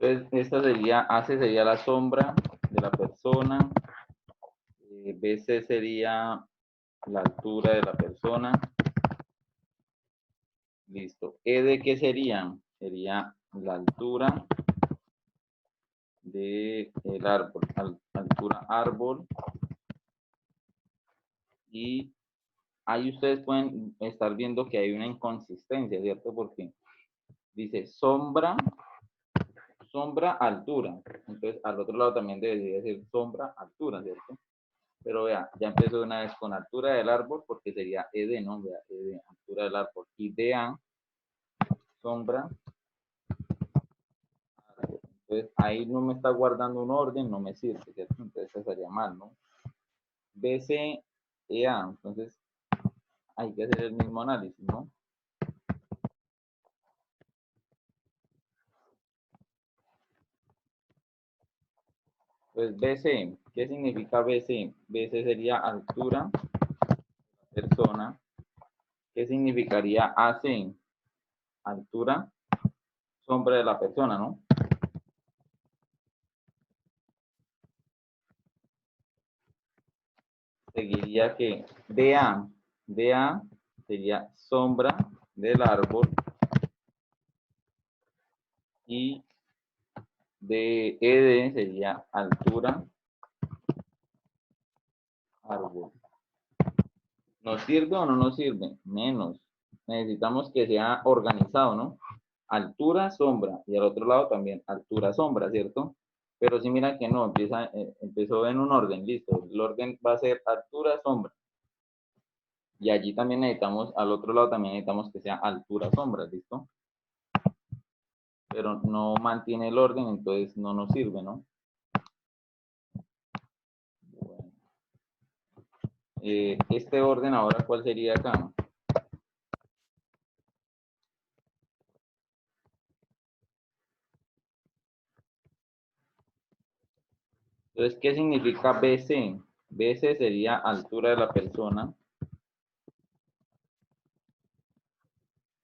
Entonces, esta sería, AC sería la sombra de la persona, BC sería la altura de la persona. Listo. ¿ED qué sería? Sería la altura del árbol, altura árbol. Y ahí ustedes pueden estar viendo que hay una inconsistencia, ¿cierto? Porque dice sombra, altura. Entonces, al otro lado también debería decir sombra, altura, ¿cierto? Pero vea, ya empezó de una vez con altura del árbol, porque sería ED, ¿no? Vea, ED, altura del árbol. Y DA, sombra, árbol. Entonces, ahí no me está guardando un orden, no me sirve, ¿cierto? Entonces, eso sería mal, ¿no? BC, EA, entonces, hay que hacer el mismo análisis, ¿no? Pues BC, ¿qué significa BC? BC sería altura, persona. ¿Qué significaría AC? Altura, sombra de la persona, ¿no? Seguiría que DA sería sombra del árbol y ED sería altura, árbol. ¿Nos sirve o no nos sirve? Menos. Necesitamos que sea organizado, ¿no? Altura, sombra. Y al otro lado también altura, sombra, ¿cierto? Pero si mira que no, empezó en un orden, listo. El orden va a ser altura, sombra. Y allí también necesitamos, al otro lado también necesitamos que sea altura, sombra, ¿listo? Pero no mantiene el orden, entonces no nos sirve, ¿no? Bueno. Este orden ahora, ¿cuál sería acá? Entonces, ¿qué significa BC? BC sería altura de la persona.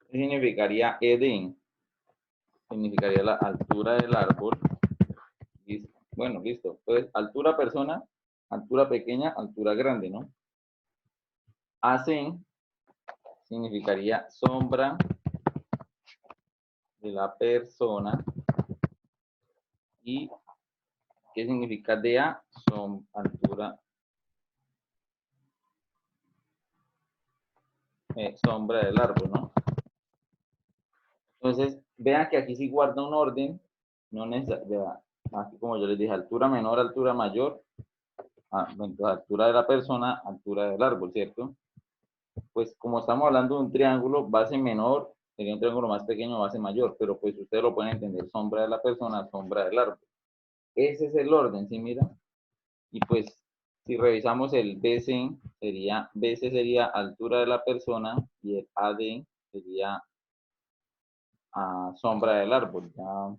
¿Qué significaría ED? Significaría la altura del árbol. Listo. Bueno, listo. Entonces, altura persona, altura pequeña, altura grande, ¿no? AC significaría sombra de la persona. ¿Y qué significa DA? Son altura, sombra del árbol, ¿no? Entonces, vean que aquí sí guarda un orden, no necesariamente, aquí como yo les dije, altura menor, altura mayor, altura de la persona, altura del árbol, ¿cierto? Pues como estamos hablando de un triángulo, base menor, sería un triángulo más pequeño, base mayor, pero pues ustedes lo pueden entender, sombra de la persona, sombra del árbol. Ese es el orden, ¿sí mira? Y pues, si revisamos el BC sería altura de la persona y el AD sería sombra del árbol. Ya,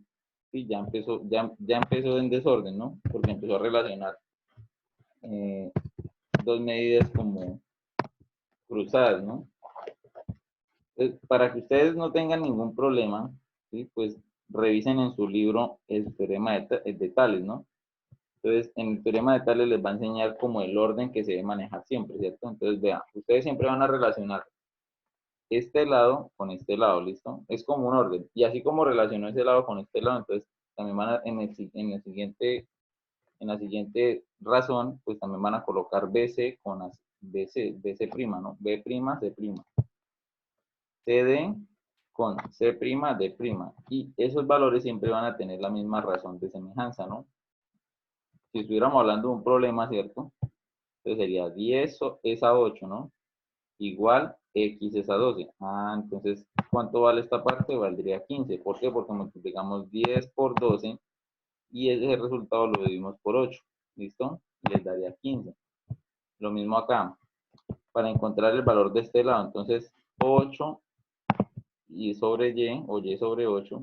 sí, ya empezó en desorden, ¿no? Porque empezó a relacionar eh, dos medidas como cruzadas, ¿no? Entonces, para que ustedes no tengan ningún problema, ¿sí? Pues revisen en su libro el teorema de Tales, ¿no? Entonces, en el teorema de Tales les va a enseñar como el orden que se debe manejar siempre, ¿cierto? Entonces, vean, ustedes siempre van a relacionar este lado con este lado, ¿listo? Es como un orden. Y así como relacionó ese lado con este lado, entonces también van a, en la siguiente razón, pues también van a colocar BC con BC prima, ¿no? B prima, C prima. CD con C prima, D prima. Y esos valores siempre van a tener la misma razón de semejanza, ¿no? Si estuviéramos hablando de un problema, ¿cierto? Entonces sería 10 es a 8, ¿no? Igual X es a 12. Entonces, ¿cuánto vale esta parte? Valdría 15. ¿Por qué? Porque multiplicamos 10 por 12 y ese resultado lo dividimos por 8. ¿Listo? Y les daría 15. Lo mismo acá. Para encontrar el valor de este lado, entonces 8 y sobre Y o Y sobre 8,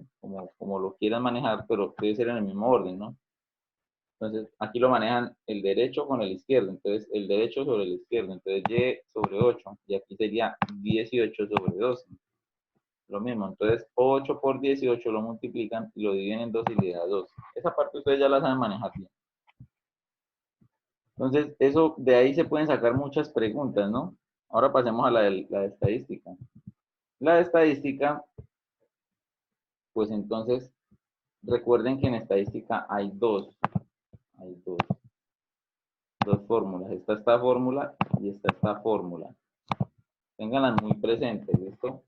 como lo quieran manejar, pero debe ser en el mismo orden, ¿no? Entonces, aquí lo manejan el derecho con el izquierdo. Entonces, el derecho sobre el izquierdo. Entonces, Y sobre 8. Y aquí sería 18 sobre 12. Lo mismo, entonces 8 por 18 lo multiplican y lo dividen en 2 y le da 2. Esa parte ustedes ya la saben manejar bien. Entonces, eso, de ahí se pueden sacar muchas preguntas, ¿no? Ahora pasemos a la de estadística. La de estadística, pues entonces, recuerden que en estadística hay dos fórmulas. Esta fórmula y esta fórmula. Ténganlas muy presentes, ¿listo?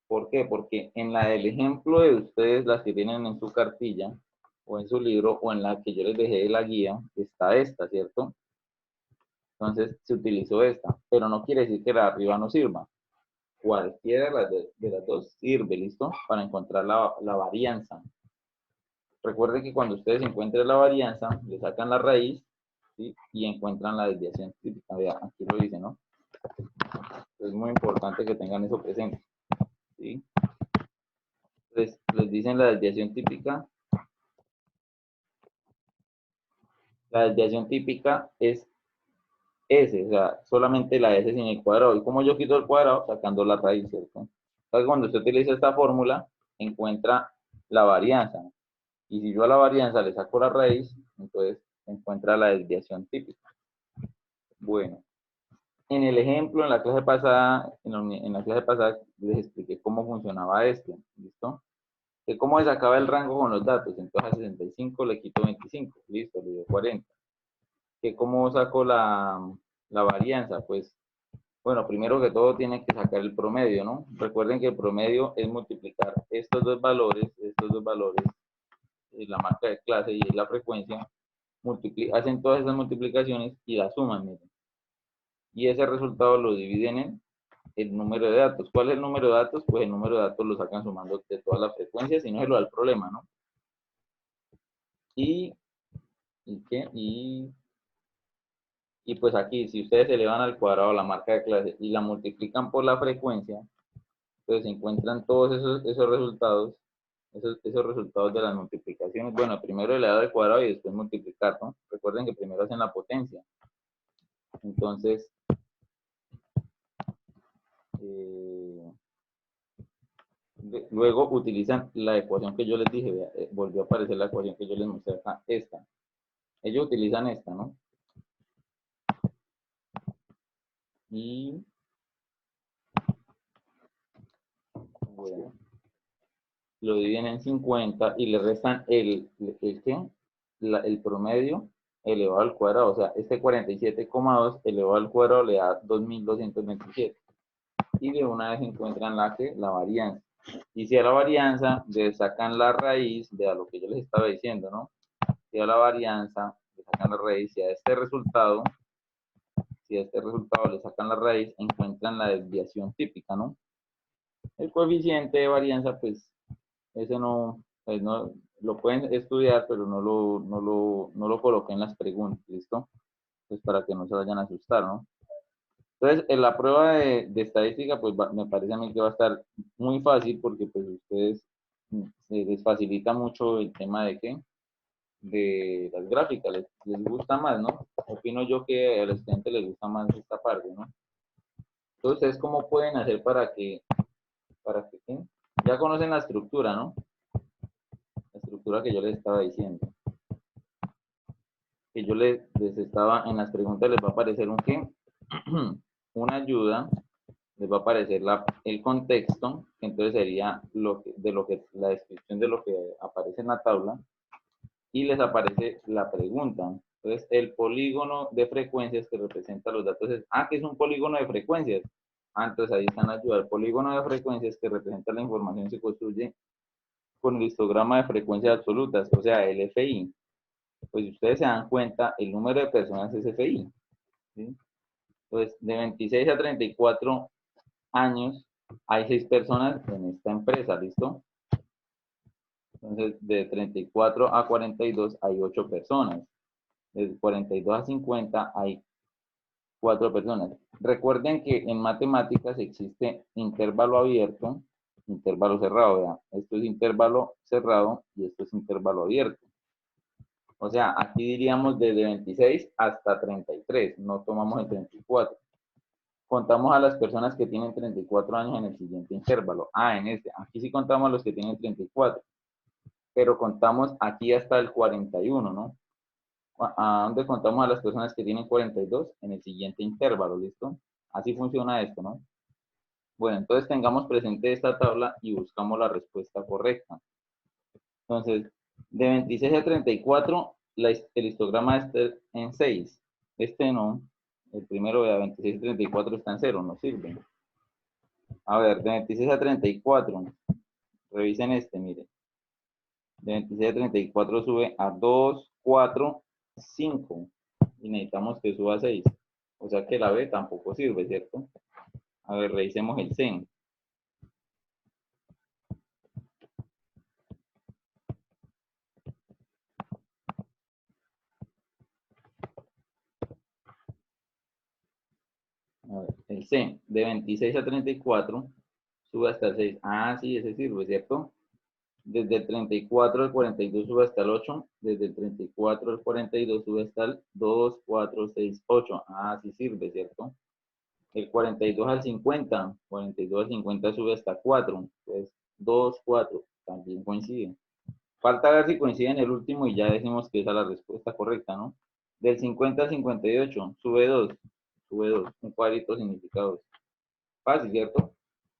¿Por qué? Porque en la del ejemplo de ustedes, las que tienen en su cartilla, o en su libro, o en la que yo les dejé de la guía, está esta, ¿cierto? Entonces, se utilizó esta, pero no quiere decir que la de arriba no sirva. Cualquiera de las dos sirve, ¿listo? Para encontrar la varianza. Recuerden que cuando ustedes encuentren la varianza, le sacan la raíz, ¿sí? Y encuentran la desviación típica. Vean, aquí lo dice, ¿no? Es muy importante que tengan eso presente, ¿sí? Entonces, les dicen la desviación típica. La desviación típica es S, o sea, solamente la S sin el cuadrado. ¿Y cómo yo quito el cuadrado? Sacando la raíz, ¿cierto? Entonces, cuando usted utiliza esta fórmula, encuentra la varianza. Y si yo a la varianza le saco la raíz, entonces encuentra la desviación típica. Bueno, en el ejemplo, en la clase pasada, les expliqué cómo funcionaba esto, ¿listo? Que cómo se sacaba el rango con los datos. Entonces a 65 le quito 25, listo, le dio 40. Que cómo saco la varianza, pues, bueno, primero que todo tienen que sacar el promedio, ¿no? Recuerden que el promedio es multiplicar estos dos valores, la marca de clase y la frecuencia, hacen todas esas multiplicaciones y las suman, miren. Y ese resultado lo dividen en el número de datos. ¿Cuál es el número de datos? Pues el número de datos lo sacan sumando de todas las frecuencias, si no se lo da el problema, ¿no? Y pues aquí, si ustedes elevan al cuadrado la marca de clase y la multiplican por la frecuencia, pues se encuentran todos esos resultados, esos resultados de las multiplicaciones. Bueno, primero elevado al cuadrado y después multiplicar, ¿no? Recuerden que primero hacen la potencia. Entonces, luego utilizan la ecuación que yo les dije, volvió a aparecer la ecuación que yo les mostré acá, esta. Ellos utilizan esta, ¿no? Y, bueno, lo dividen en 50 y le restan el promedio elevado al cuadrado. O sea, este 47,2 elevado al cuadrado le da 2227. Y de una vez encuentran la varianza. Y si a la varianza le sacan la raíz de a lo que yo les estaba diciendo, ¿no? Si a la varianza le sacan la raíz y a este resultado, le sacan la raíz, encuentran la desviación típica, ¿no? El coeficiente de varianza, pues, ese no, pues no, lo pueden estudiar, pero no lo coloquen en las preguntas, ¿listo? Pues para que no se vayan a asustar, ¿no? Entonces, en la prueba de estadística, pues me parece a mí que va a estar muy fácil porque pues ustedes se les facilita mucho el tema de qué, de las gráficas, les gusta más, ¿no? Opino yo que a los estudiantes les gusta más esta parte, ¿no? Entonces, ¿cómo pueden hacer para que ¿qué? Ya conocen la estructura, ¿no? La estructura que yo les estaba diciendo. Que yo les estaba, en las preguntas les va a aparecer un qué, una ayuda, les va a aparecer el contexto, que entonces sería la descripción de lo que aparece en la tabla, y les aparece la pregunta. Entonces, el polígono de frecuencias que representa los datos es, ¿qué es un polígono de frecuencias? Entonces ahí están la ayuda. El polígono de frecuencias que representa la información se construye con el histograma de frecuencias absolutas, o sea, el FI. Pues si ustedes se dan cuenta, el número de personas es FI. ¿Sí? Entonces, de 26 a 34 años, hay 6 personas en esta empresa, ¿listo? Entonces, de 34 a 42 hay 8 personas. De 42 a 50 hay 4 personas. Recuerden que en matemáticas existe intervalo abierto, intervalo cerrado. ¿Verdad? Esto es intervalo cerrado y esto es intervalo abierto. O sea, aquí diríamos desde 26 hasta 33, no tomamos el 34. contamos a las personas que tienen 34 años en el siguiente intervalo. Ah, en este. Aquí sí contamos a los que tienen 34. Pero contamos aquí hasta el 41, ¿no? ¿A dónde contamos a las personas que tienen 42? En el siguiente intervalo, ¿listo? Así funciona esto, ¿no? Bueno, entonces tengamos presente esta tabla y buscamos la respuesta correcta. Entonces, de 26 a 34, el histograma está en 6. Este no. El primero de 26 a 34 está en 0, no sirve. A ver, de 26 a 34, revisen este, miren. De 26 a 34 sube a 2, 4, 5. Y necesitamos que suba a 6. O sea que la B tampoco sirve, ¿cierto? A ver, revisemos el CEN. A ver, el CEN de 26 a 34 sube hasta el 6. Ah, sí, ese sirve, ¿cierto? Desde el 34 al 42 sube hasta el 8. Desde el 34 al 42 sube hasta el 2, 4, 6, 8. Ah, sí sirve, ¿cierto? El 42 al 50. 42 al 50 sube hasta 4. Entonces, 2, 4. También coincide. Falta ver si coincide en el último y ya decimos que esa es la respuesta correcta, ¿no? Del 50 al 58 sube 2. Sube 2. Un cuadrito significa 2. Fácil, ¿cierto?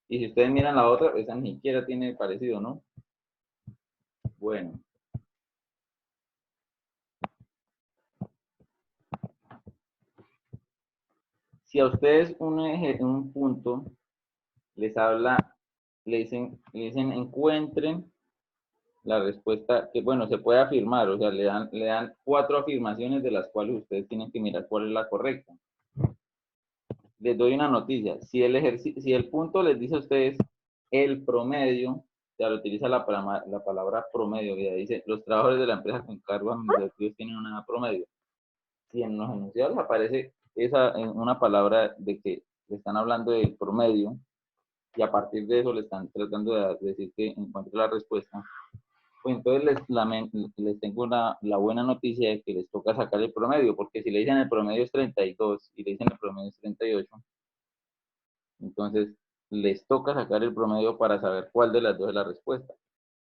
Y si ustedes miran la otra, esa ni siquiera tiene parecido, ¿no? Bueno. Si a ustedes un punto les habla, le dicen encuentren la respuesta, que bueno, se puede afirmar, o sea, le dan 4 afirmaciones de las cuales ustedes tienen que mirar cuál es la correcta. Les doy una noticia, si el punto les dice a ustedes el promedio, ya lo utiliza la palabra promedio, ya dice, los trabajadores de la empresa con cargos administrativos tienen una promedio. Si en los enunciados aparece una palabra de que le están hablando del promedio, y a partir de eso le están tratando de decir que encuentre la respuesta, pues entonces les tengo la buena noticia de que les toca sacar el promedio, porque si le dicen el promedio es 32 y le dicen el promedio es 38, entonces les toca sacar el promedio para saber cuál de las dos es la respuesta.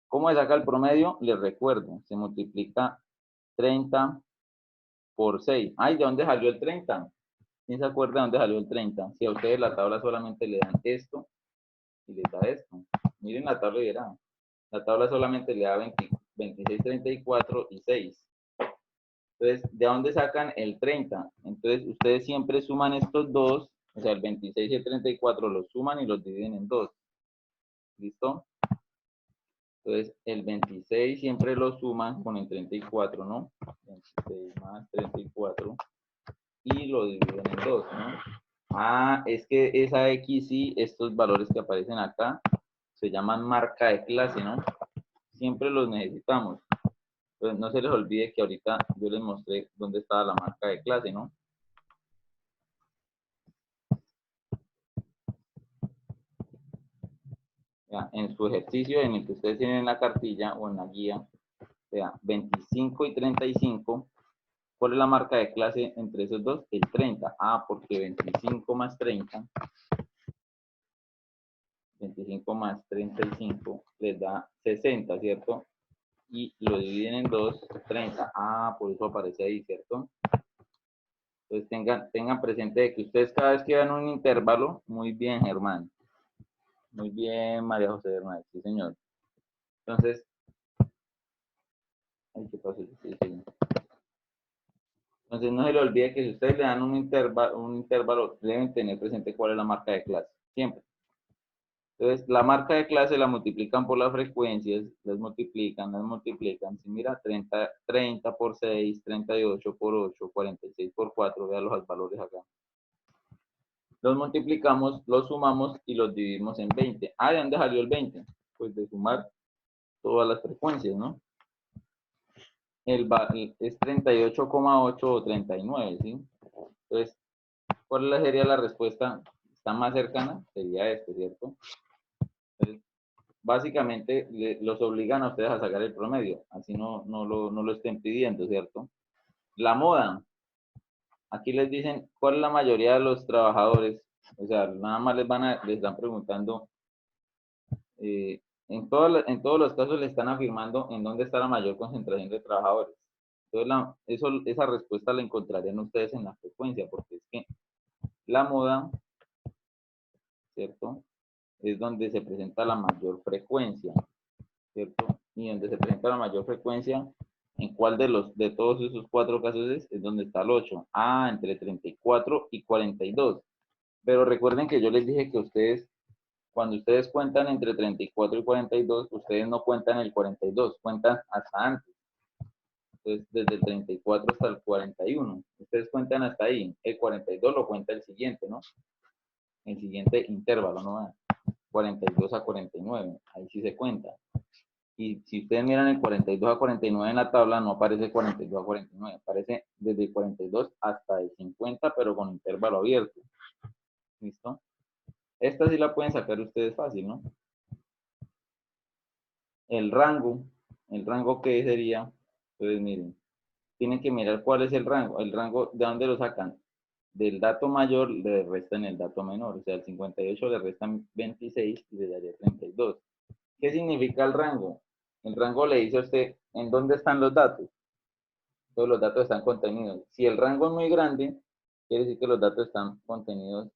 ¿Cómo se saca el promedio? Les recuerdo, se multiplica 30 por 6. Ay, ¿de dónde salió el 30? ¿Quién se acuerda de dónde salió el 30? Si a ustedes la tabla solamente le dan esto y les da esto. Miren la tabla y verán. La tabla solamente le da 26, 34 y 6. Entonces, ¿de dónde sacan el 30? Entonces, ustedes siempre suman estos dos, o sea, el 26 y el 34 los suman y los dividen en 2. ¿Listo? Entonces, el 26 siempre lo suman con el 34, ¿no? 26 más 34 y lo dividen en 2, ¿no? Ah, es que esa X y estos valores que aparecen acá se llaman marca de clase, ¿no? Siempre los necesitamos. Entonces, no se les olvide que ahorita yo les mostré dónde estaba la marca de clase, ¿no? Ya, en su ejercicio en el que ustedes tienen en la cartilla o en la guía, vea, 25 y 35, ¿cuál es la marca de clase entre esos dos? El 30. Ah, porque 25 más 30, 25 más 35 les da 60, ¿cierto? Y lo dividen en 2, 30. Ah, por eso aparece ahí, ¿cierto? Entonces tengan presente de que ustedes cada vez que vean un intervalo, muy bien, Germán. Muy bien, María José Hernández, sí, señor. Entonces, ay, ¿qué pasó? Sí, sí. Entonces, no se le olvide que si ustedes le dan un intervalo, deben tener presente cuál es la marca de clase, siempre. Entonces, la marca de clase la multiplican por las frecuencias, las multiplican. Si mira, 30 por 6, 38 por 8, 46 por 4, vean los valores acá. Los multiplicamos, los sumamos y los dividimos en 20. Ah, ¿de dónde salió el 20? Pues de sumar todas las frecuencias, ¿no? Es 38,8 o 39, ¿sí? Entonces, ¿cuál sería la respuesta? ¿Está más cercana? Sería este, ¿cierto? Entonces, básicamente los obligan a ustedes a sacar el promedio, así no lo estén pidiendo, ¿cierto? La moda. Aquí les dicen cuál es la mayoría de los trabajadores O sea, nada más les están preguntando, en todos los casos le están afirmando en dónde está la mayor concentración de trabajadores. Entonces, esa respuesta la encontrarían ustedes en la frecuencia, porque es que la moda, ¿cierto? Es donde se presenta la mayor frecuencia, ¿cierto? Y donde se presenta la mayor frecuencia, ¿en cuál de todos esos 4 casos es donde está el 8? Ah, entre 34 y 42. Pero recuerden que yo les dije que ustedes, cuando ustedes cuentan entre 34 y 42, ustedes no cuentan el 42, cuentan hasta antes. Entonces, desde el 34 hasta el 41. Ustedes cuentan hasta ahí. El 42 lo cuenta el siguiente, ¿no? El siguiente intervalo, ¿no? 42 a 49. Ahí sí se cuenta. Y si ustedes miran el 42 a 49 en la tabla, no aparece 42 a 49. Aparece desde el 42 hasta el 50, pero con intervalo abierto. ¿Listo? Esta sí la pueden sacar ustedes fácil, ¿no? El rango que sería, entonces miren, tienen que mirar cuál es el rango, ¿de dónde lo sacan? Del dato mayor le restan el dato menor, o sea, el 58 le restan 26 y le daría 32. ¿Qué significa el rango? El rango le dice a usted en dónde están los datos. Todos los datos están contenidos. Si el rango es muy grande, quiere decir que los datos están contenidos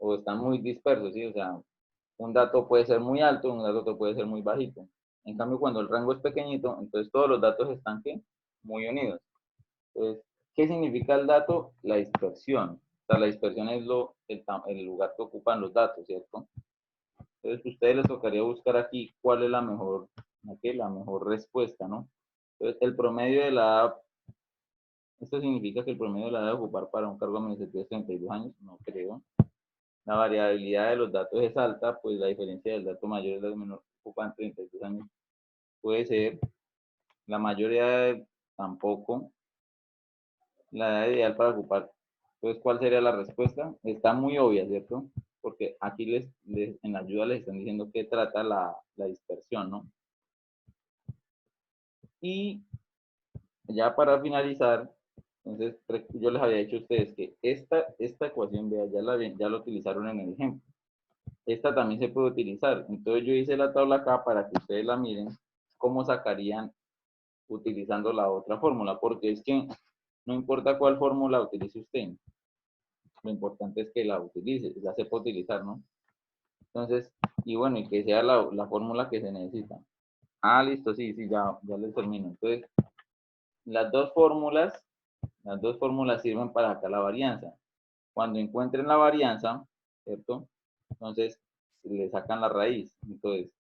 o están muy dispersos, ¿sí? O sea, un dato puede ser muy alto, un dato puede ser muy bajito. En cambio, cuando el rango es pequeñito, entonces todos los datos están ¿qué? Muy unidos. Entonces, ¿qué significa el dato? La dispersión. O sea, la dispersión es el lugar que ocupan los datos, ¿cierto? Entonces, a ustedes les tocaría buscar aquí cuál es la mejor respuesta, ¿no? Entonces, el promedio de la edad, ¿esto significa que el promedio de la edad de ocupar para un cargo administrativo es 32 años? No creo. La variabilidad de los datos es alta, pues la diferencia del dato mayor y del menor ocupan 32 años. Puede ser. La mayoría tampoco. La edad ideal para ocupar. Entonces, ¿cuál sería la respuesta? Está muy obvia, ¿cierto? Porque aquí en la ayuda les están diciendo qué trata la dispersión, ¿no? Y ya para finalizar, entonces yo les había dicho a ustedes que esta ecuación, vea, ya la utilizaron en el ejemplo. Esta también se puede utilizar. Entonces yo hice la tabla acá para que ustedes la miren, cómo sacarían utilizando la otra fórmula, porque es que no importa cuál fórmula utilice usted, lo importante es que la utilice, la sepa utilizar, ¿no? Entonces, y bueno, y que sea la fórmula que se necesita. Ah, listo, sí, ya les termino. Entonces, las dos fórmulas sirven para sacar la varianza. Cuando encuentren la varianza, ¿cierto? Entonces, le sacan la raíz. Entonces,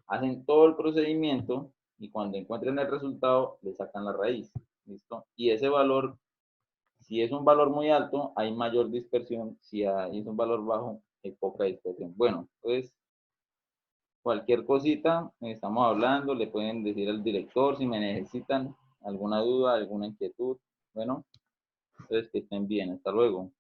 hacen todo el procedimiento y cuando encuentren el resultado, le sacan la raíz. ¿Listo? Y ese valor, si es un valor muy alto, hay mayor dispersión. Si es un valor bajo, hay poca dispersión. Bueno, pues cualquier cosita, estamos hablando, le pueden decir al director si me necesitan alguna duda, alguna inquietud. Bueno, entonces que estén bien. Hasta luego.